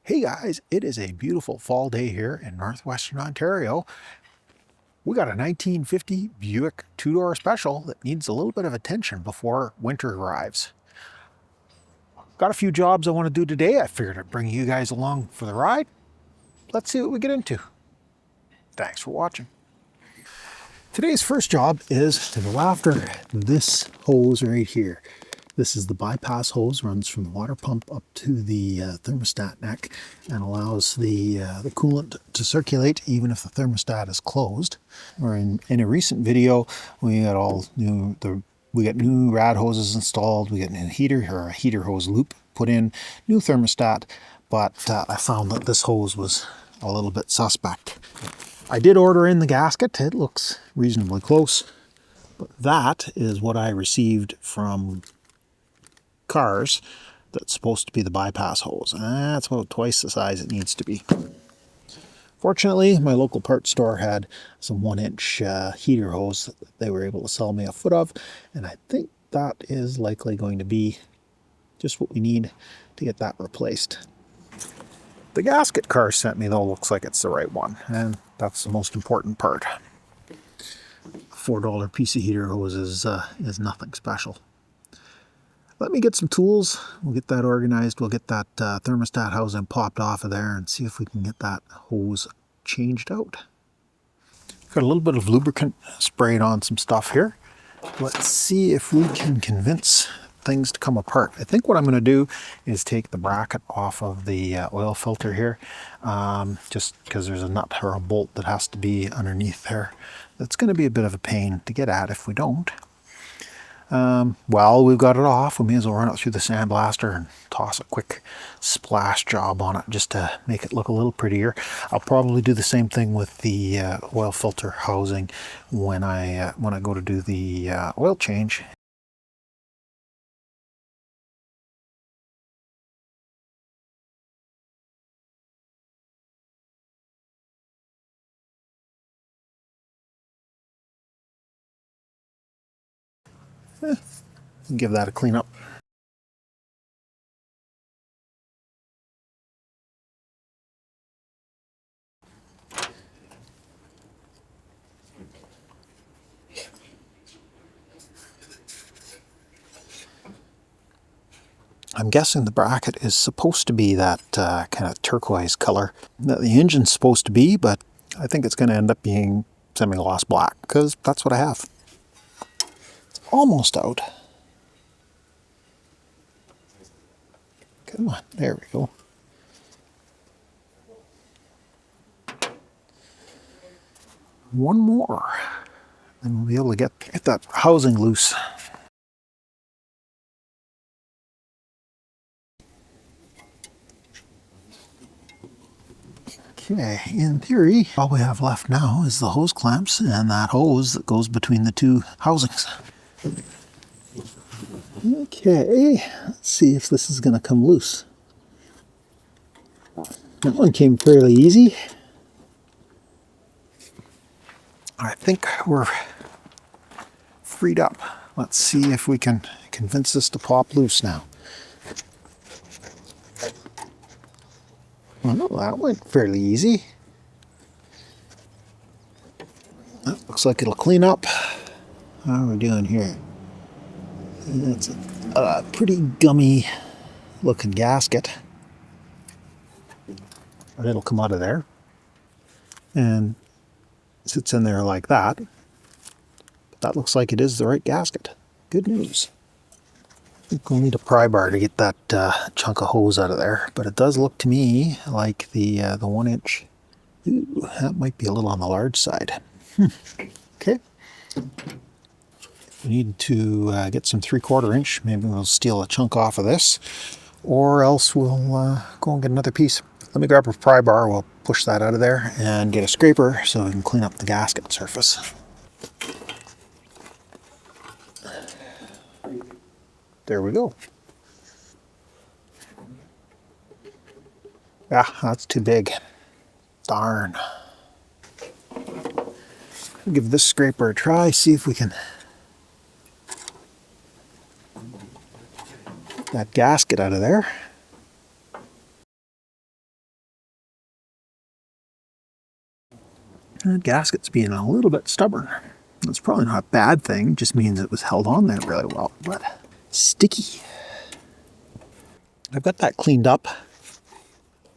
Hey guys, it is a beautiful fall day here in northwestern Ontario. We got a 1950 Buick two-door special that needs a little bit of attention before winter arrives. Got a few jobs I want to do today. I figured I'd bring you guys along for the ride. Let's see what we get into. Thanks for watching. Today's first job is to go after this hose right here. This is the bypass hose, runs from the water pump up to the thermostat neck and allows the coolant to circulate even if the thermostat is closed. Or in a recent video, we got new rad hoses installed, we got a new heater or a heater hose loop put in, new thermostat, but I found that this hose was a little bit suspect. I did order in the gasket. It looks reasonably close, but that is what I received from Cars. That's supposed to be the bypass hose. That's about twice the size it needs to be. Fortunately, my local parts store had some 1-inch heater hose that they were able to sell me a foot of, and I think that is likely going to be just what we need to get that replaced. The gasket Car sent me though looks like it's the right one, and that's the most important part. $4 piece of heater hose is nothing special. Let me get some tools. We'll get that organized. We'll get that thermostat housing popped off of there and see if we can get that hose changed out. Got a little bit of lubricant sprayed on some stuff here. Let's see if we can convince things to come apart. I think what I'm going to do is take the bracket off of the oil filter here, just because there's a nut or a bolt that has to be underneath there. That's going to be a bit of a pain to get at if we don't. Well, we've got it off. We may as well run it through the sandblaster and toss a quick splash job on it just to make it look a little prettier. I'll probably do the same thing with the oil filter housing when I go to do the oil change. Give that a clean up. I'm guessing the bracket is supposed to be that kind of turquoise color that the engine's supposed to be, but I think it's going to end up being semi-gloss black because that's what I have. It's almost out. Come on, there we go. One more, and we'll be able to get that housing loose. Okay, in theory, all we have left now is the hose clamps and that hose that goes between the two housings. Okay, let's see if this is going to come loose. That one came fairly easy. I think we're freed up. Let's see if we can convince this to pop loose now. Well, that went fairly easy. That looks like it'll clean up. How are we doing here? It's a pretty gummy looking gasket. But it'll come out of there and sits in there like that. But that looks like it is the right gasket. Good news. I think we'll need a pry bar to get that chunk of hose out of there, but it does look to me like the 1-inch. Ooh, that might be a little on the large side. Okay. We need to get some 3/4 inch. Maybe we'll steal a chunk off of this, or else we'll go and get another piece. Let me grab a pry bar. We'll push that out of there and get a scraper so we can clean up the gasket surface. There we go. Ah, that's too big. Darn. Give this scraper a try, see if we can get that gasket out of there. That gasket's being a little bit stubborn. That's probably not a bad thing, just means it was held on there really well, but sticky. I've got that cleaned up.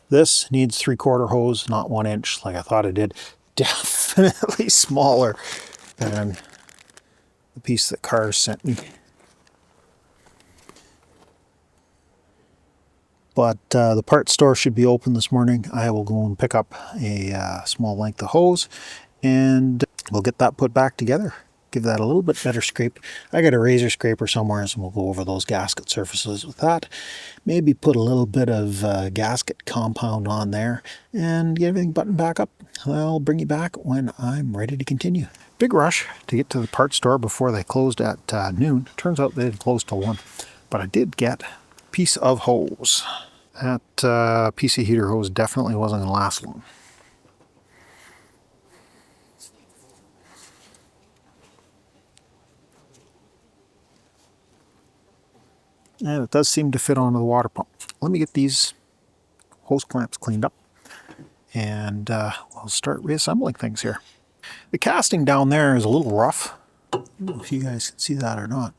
This needs 3/4 hose, not 1 inch like I thought it did. Definitely smaller than the piece that Cars sent me. But the parts store should be open this morning. I will go and pick up a small length of hose and we'll get that put back together. Give that a little bit better scrape. I got a razor scraper somewhere, and we'll go over those gasket surfaces with that. Maybe put a little bit of gasket compound on there and get everything buttoned back up. I'll bring you back when I'm ready to continue. Big rush to get to the parts store before they closed at noon. Turns out they didn't close till 1. But I did get a piece of hose. That piece of heater hose definitely wasn't going to last long. And it does seem to fit onto the water pump. Let me get these hose clamps cleaned up and we'll start reassembling things here. The casting down there is a little rough. I don't know if you guys can see that or not.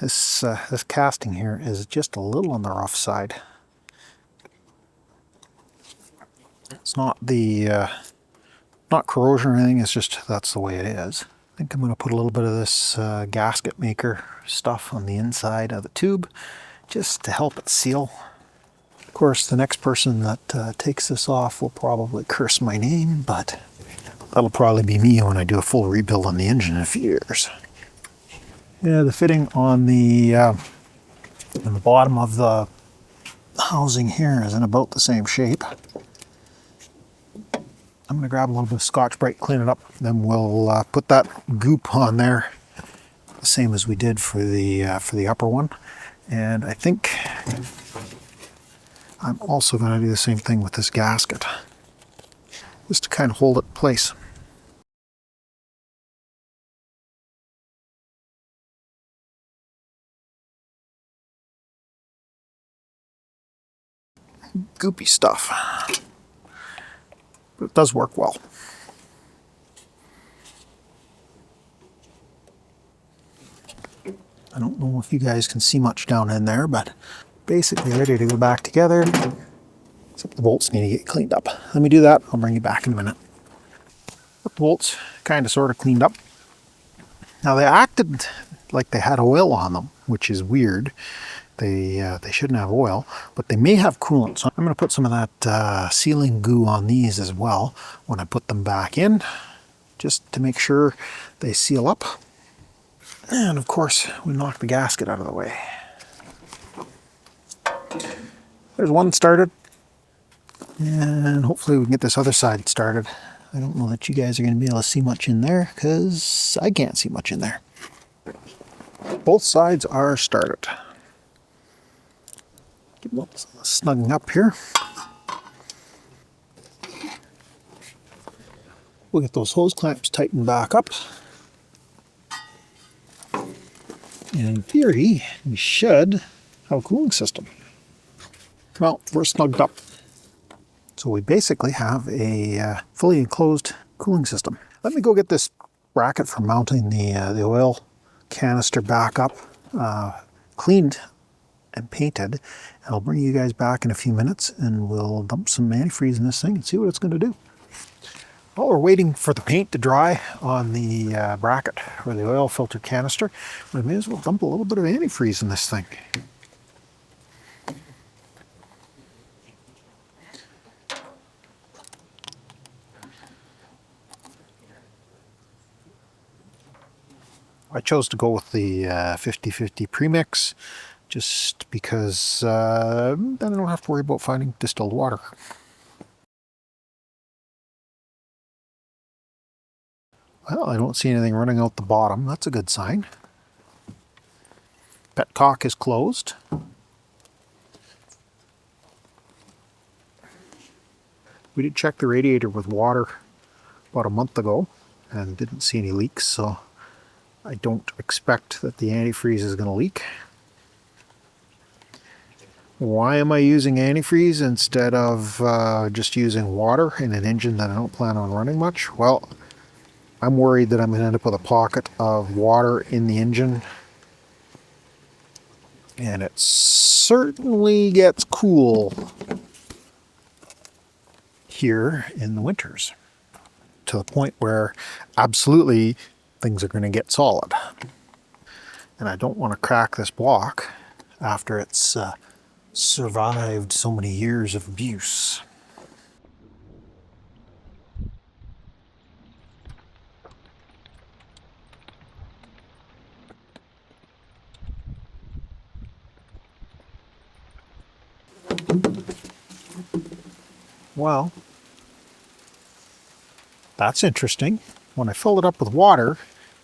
This casting here is just a little on the rough side. It's not the not corrosion or anything, it's just that's the way it is. I think I'm going to put a little bit of this gasket maker stuff on the inside of the tube just to help it seal. Of course, the next person that takes this off will probably curse my name, but that'll probably be me when I do a full rebuild on the engine in a few years. Yeah, the fitting on the bottom of the housing here is in about the same shape. I'm going to grab a little bit of Scotch-Brite, clean it up, then we'll put that goop on there, the same as we did for the upper one. And I think I'm also going to do the same thing with this gasket, just to kind of hold it in place. Goopy stuff, but it does work well. I don't know if you guys can see much down in there, but basically ready to go back together, except the bolts need to get cleaned up. Let me do that, I'll bring you back in a minute. Got the bolts kind of sort of cleaned up. Now they acted like they had oil on them, which is weird. They shouldn't have oil, but they may have coolant. So I'm going to put some of that sealing goo on these as well when I put them back in, just to make sure they seal up. And of course, we knock the gasket out of the way. There's one started, and hopefully we can get this other side started. I don't know that you guys are going to be able to see much in there, because I can't see much in there. Both sides are started. Keep snugging up here. We'll get those hose clamps tightened back up. And in theory, we should have a cooling system. Well, we're snugged up. So we basically have a fully enclosed cooling system. Let me go get this bracket for mounting the oil canister back up, cleaned and painted. And I'll bring you guys back in a few minutes and we'll dump some antifreeze in this thing and see what it's going to do. While we're waiting for the paint to dry on the bracket or the oil filter canister, we may as well dump a little bit of antifreeze in this thing. I chose to go with the 50-50 premix just because then I don't have to worry about finding distilled water. Well, I don't see anything running out the bottom. That's a good sign. Petcock is closed. We did check the radiator with water about a month ago and didn't see any leaks, so I don't expect that the antifreeze is going to leak. Why am I using antifreeze instead of just using water in an engine that I don't plan on running much? Well, I'm worried that I'm going to end up with a pocket of water in the engine, and it certainly gets cool here in the winters to the point where absolutely things are going to get solid. And I don't want to crack this block after it's survived so many years of abuse. Well, that's interesting. When I filled it up with water,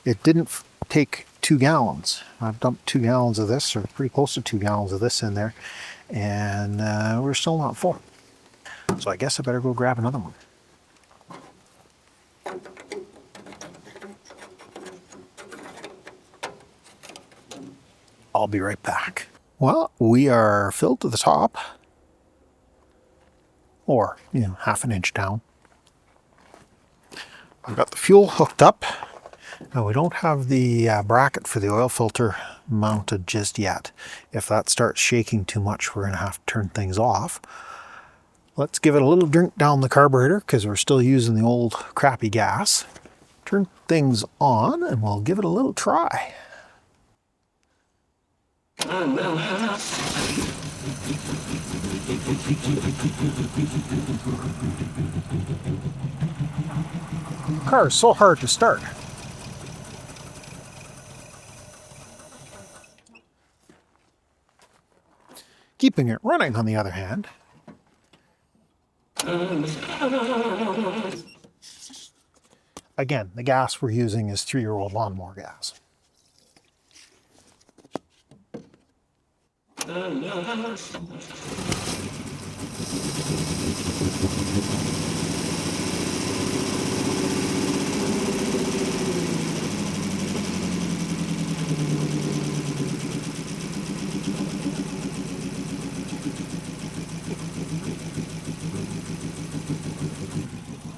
it didn't take 2 gallons. I've dumped 2 gallons of this, or pretty close to 2 gallons of this in there, and we're still not full. So I guess I better go grab another one. I'll be right back. Well, we are filled to the top, or, half an inch down. I've got the fuel hooked up. Now we don't have the bracket for the oil filter mounted just yet. If that starts shaking too much, we're going to have to turn things off. Let's give it a little drink down the carburetor because we're still using the old crappy gas. Turn things on and we'll give it a little try. The car is so hard to start. Keeping it running, on the other hand, again, the gas we're using is 3-year-old lawnmower gas.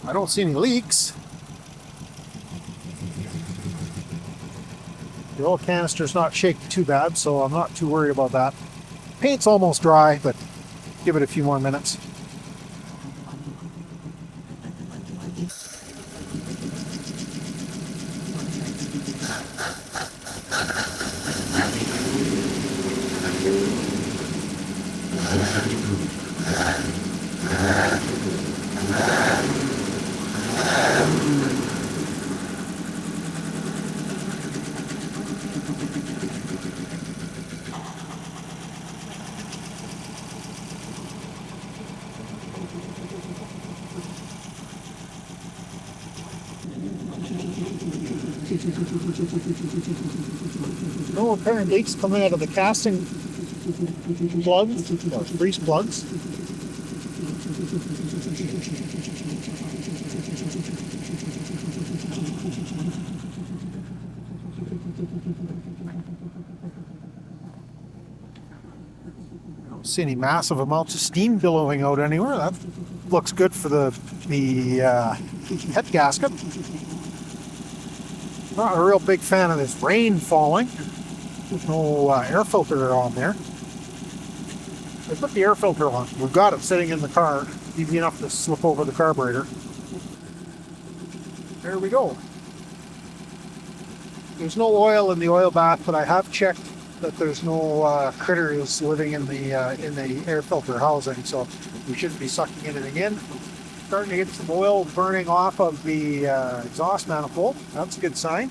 I don't see any leaks. The oil canister's not shaking too bad, so I'm not too worried about that. Paint's almost dry, but give it a few more minutes. No apparent leaks coming out of the casting plugs, or grease plugs. I don't see any massive amounts of steam billowing out anywhere. That looks good for the head gasket. Not a real big fan of this rain falling. There's no air filter on there. I put the air filter on. We've got it sitting in the car, easy enough to slip over the carburetor. There we go. There's no oil in the oil bath, but I have checked that there's no critters living in the air filter housing, so we shouldn't be sucking anything in. Starting to get some oil burning off of the exhaust manifold. That's a good sign.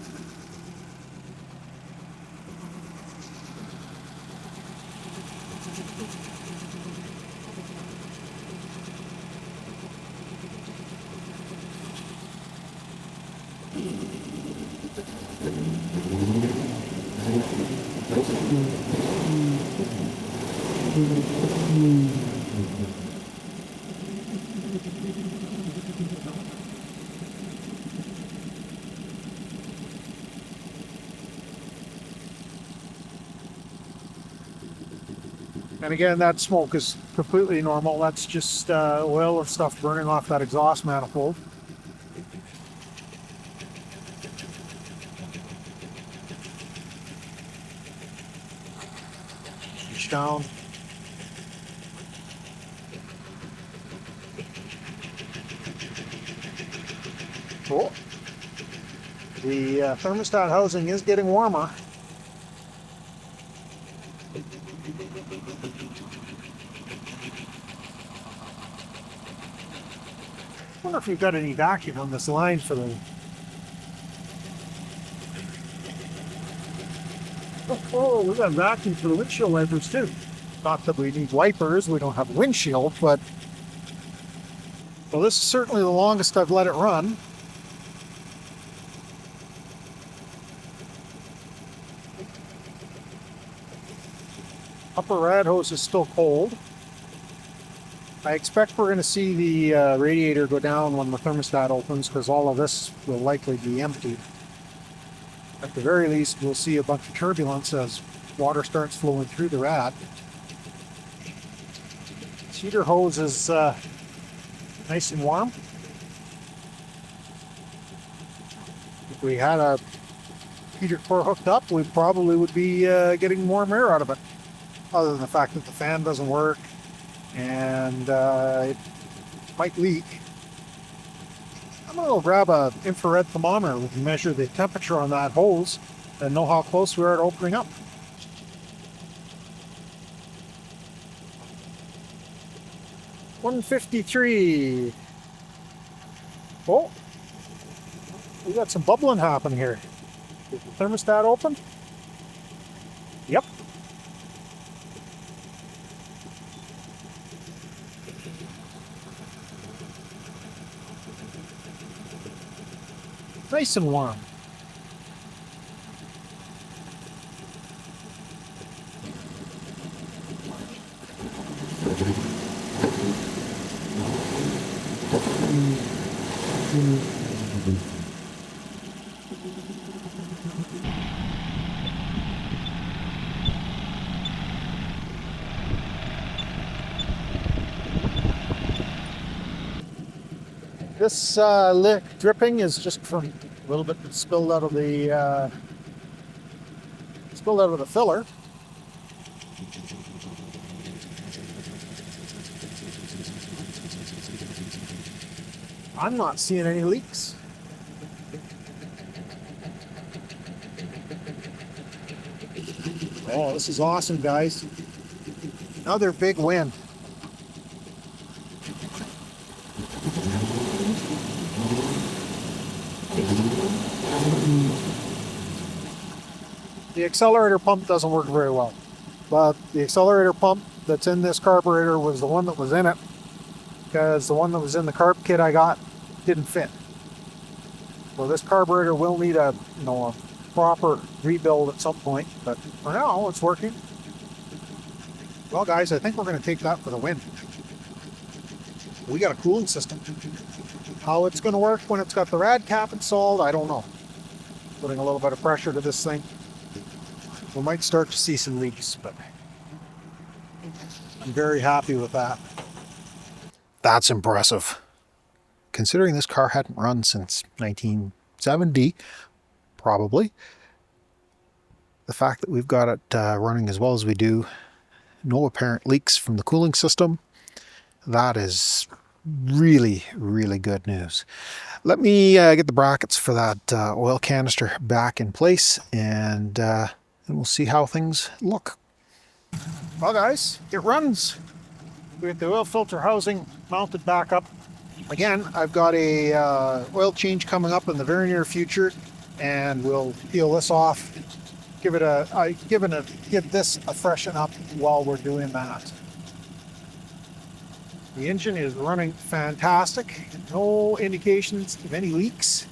And again, that smoke is completely normal. That's just oil and stuff burning off that exhaust manifold. Reach down. Cool. The thermostat housing is getting warmer. I wonder if you've got any vacuum on this line for the... Oh, we've got vacuum for the windshield wipers too. Not that we need wipers, we don't have a windshield, but... Well, this is certainly the longest I've let it run. Upper rad hose is still cold. I expect we're going to see the radiator go down when the thermostat opens, because all of this will likely be empty. At the very least, we'll see a bunch of turbulence as water starts flowing through the rad. This heater hose is nice and warm. If we had a heater core hooked up, we probably would be getting warm air out of it. Other than the fact that the fan doesn't work and it might leak. I'm going to go grab an infrared thermometer. We can measure the temperature on that hose and know how close we are to opening up. $153. Oh, we got some bubbling happening here. Is the thermostat open? Yep. Nice and warm. This lick dripping is just from a little bit that spilled out of the filler. I'm not seeing any leaks. Oh, this is awesome, guys. Another big win. The accelerator pump doesn't work very well, but the accelerator pump that's in this carburetor was the one that was in it, because the one that was in the carb kit I got didn't fit. Well, this carburetor will need a proper rebuild at some point, but for now it's working. Well, guys, I think we're going to take that for the win. We got a cooling system. How it's going to work when it's got the rad cap installed, I don't know. Putting a little bit of pressure to this thing. We might start to see some leaks, but I'm very happy with that. That's impressive. Considering this car hadn't run since 1970, probably. The fact that we've got it running as well as we do, no apparent leaks from the cooling system, that is really, really good news. Let me get the brackets for that oil canister back in place, and we'll see how things look. Well, guys, it runs. We got the oil filter housing mounted back up. Again, I've got a oil change coming up in the very near future, and we'll peel this off. Give this a freshen up while we're doing that. The engine is running fantastic. No indications of any leaks.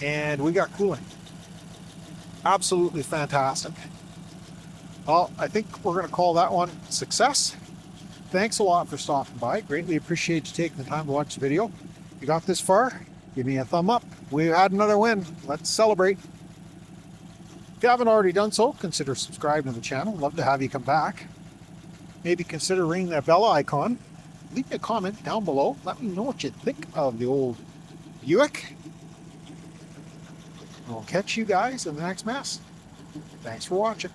And we got cooling. Absolutely fantastic. Well, I think we're going to call that one a success. Thanks a lot for stopping by. Greatly appreciate you taking the time to watch the video. If you got this far, give me a thumb up. We had another win. Let's celebrate. If you haven't already done so, consider subscribing to the channel. Love to have you come back. maybe consider ringing that bell icon. Leave me a comment down below. Let me know what you think of the old Buick. I'll catch you guys in the next mess. Thanks for watching.